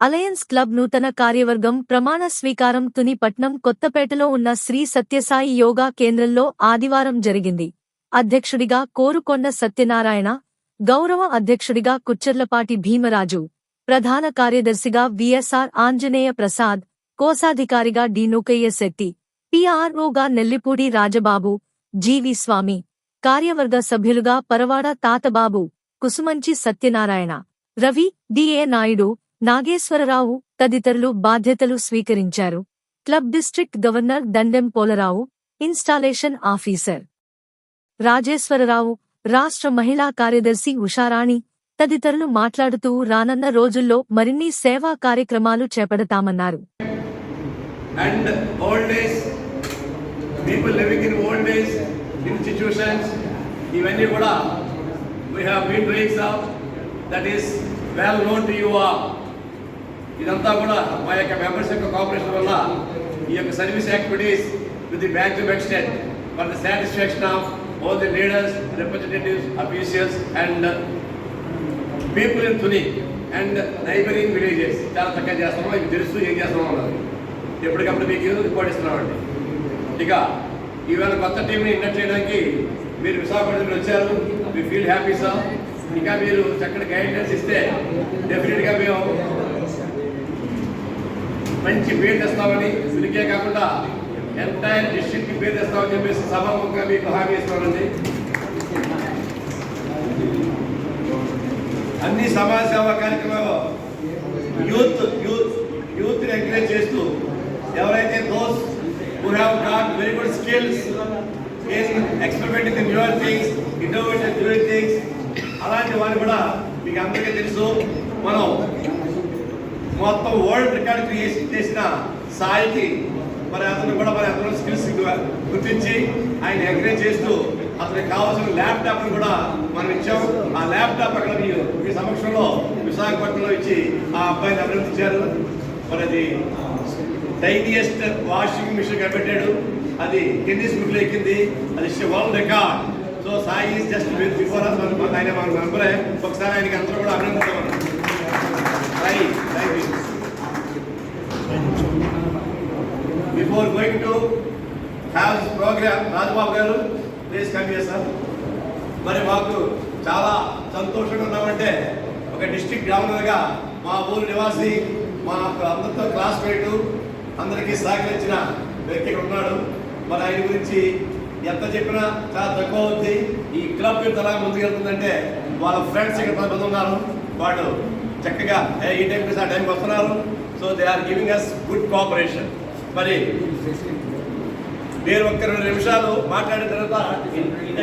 Alliance club నూతన కార్యవర్గం ప్రమాణ స్వీకారం తునిపట్నం కొత్తపేటలో ఉన్న శ్రీ సత్యసాయి యోగా కేంద్రంలో ఆదివారం జరిగింది. అధ్యక్షుడిగా కోరుకొండ సత్యనారాయణ, గౌరవ అధ్యక్షుడిగా కుచ్చెర్లపాటి భీమరాజు, ప్రధాన కార్యదర్శిగా విఎస్ఆర్ ఆంజనేయ ప్రసాద్, కోశాధికారిగా డి నూకయ్య శెట్టి, పిఆర్ఓగా నెల్లిపూడి రాజబాబు, జీవి స్వామి, కార్యవర్గ సభ్యులుగా పరవాడ తాతబాబు, కుసుమంచి సత్యనారాయణ, రవి, డిఏ నాయుడు, నాగేశ్వరరావు తదితరులు బాధ్యతలు స్వీకరించారు. క్లబ్ డిస్ట్రిక్ట్ గవర్నర్ దండెం పోలరావు, ఇన్స్టాలేషన్ ఆఫీసర్ రాజేశ్వరరావు, రాష్ట్ర మహిళా కార్యదర్శి ఉషారాణి తదితరులు మాట్లాడుతూ రానున్న రోజుల్లో మరిన్ని సేవా కార్యక్రమాలు చేపడతామన్నారు. ఇదంతా కూడా మా యొక్క మెంబర్స్ యొక్క కోఆపరేషన్ వల్ల ఈ యొక్క service activities with the bank to extent for the satisfaction of all the leaders, representatives, officials and people in Tuni and neighbouring villages చాలా చక్కగా చేస్తున్నాం. ఇది తెలుసు ఏం చేస్తున్నాం అన్నది ఎప్పటికప్పుడు మీకు రిపోర్ట్ ఇస్తున్నామండి. ఇక ఈవేళ కొత్త టీంని ఇండక్ట్ చేయడానికి మీరు విశాఖపట్నం వచ్చారు. మీ ఫీల్ హ్యాపీ సార్. ఇంకా మీరు చక్కటి గైడెన్స్ ఇస్తే డెఫినెట్గా మేము మంచి పేరు తెస్తామని, వీరికే కాకుండా ఎంటైర్ డిస్ట్రిక్ట్కి పేరు తెస్తామని చెప్పేసి సభాముఖంగా మీకు హామీ ఇస్తామండి. అన్ని సమాజ సేవా కార్యక్రమాలు యూత్ని ఎంకరేజ్ చేస్తూ ఎవరైతే those who have got very good skills in experimenting the newer things, innovative doing things, అలాంటి వారు కూడా మీకు అందరికీ తెలుసు. మనం మొత్తం వరల్డ్ రికార్డ్ క్రియేట్ చేసిన సాయికి అతను కూడా అందరూ స్కిల్స్ గుర్తించి ఆయన ఎంకరేజ్ చేస్తూ అతనికి కావాల్సిన ల్యాప్టాప్ని కూడా మనం ఇచ్చాం. ఆ ల్యాప్టాప్ అక్కడ మీ సమక్షంలో విశాఖపట్నంలో ఇచ్చి ఆ అబ్బాయిని అభినందించారు. అది టైనియెస్ట్ వాషింగ్ మిషన్ కనిపెట్టాడు. అది గిన్నిస్ బుక్లో ఎక్కింది. అది world record. So Sai is just before ఆయన మన మెంబరే. ఒకసారి ఆయనకి అందరూ కూడా అభినందిస్తామన్నారు. Before going to have this program, Rajababu గారు ప్లీజ్ కమ్ హియర్ సార్. మరి మాకు చాలా సంతోషంగా ఉన్నామంటే ఒక డిస్ట్రిక్ట్ గవర్నర్గా మా ఊరు నివాసి, మా అందరితో క్లాస్మేటు, అందరికీ సహకరించిన వ్యక్తి ఉన్నాడు. మరి ఆయన గురించి ఎంత చెప్పినా చాలా తక్కువ అవుతుంది. ఈ క్లబ్ ఎలా ముందుకెళ్తుందంటే వాళ్ళ ఫ్రెండ్స్ ఇక్కడ 10 మంది ఉన్నారు. వాళ్ళు చక్కగా ఈ టైంకి ఆ టైంకి వస్తున్నారు. So they are giving us good cooperation. మరి మీరు ఒక్క 2 నిమిషాలు మాట్లాడిన తర్వాత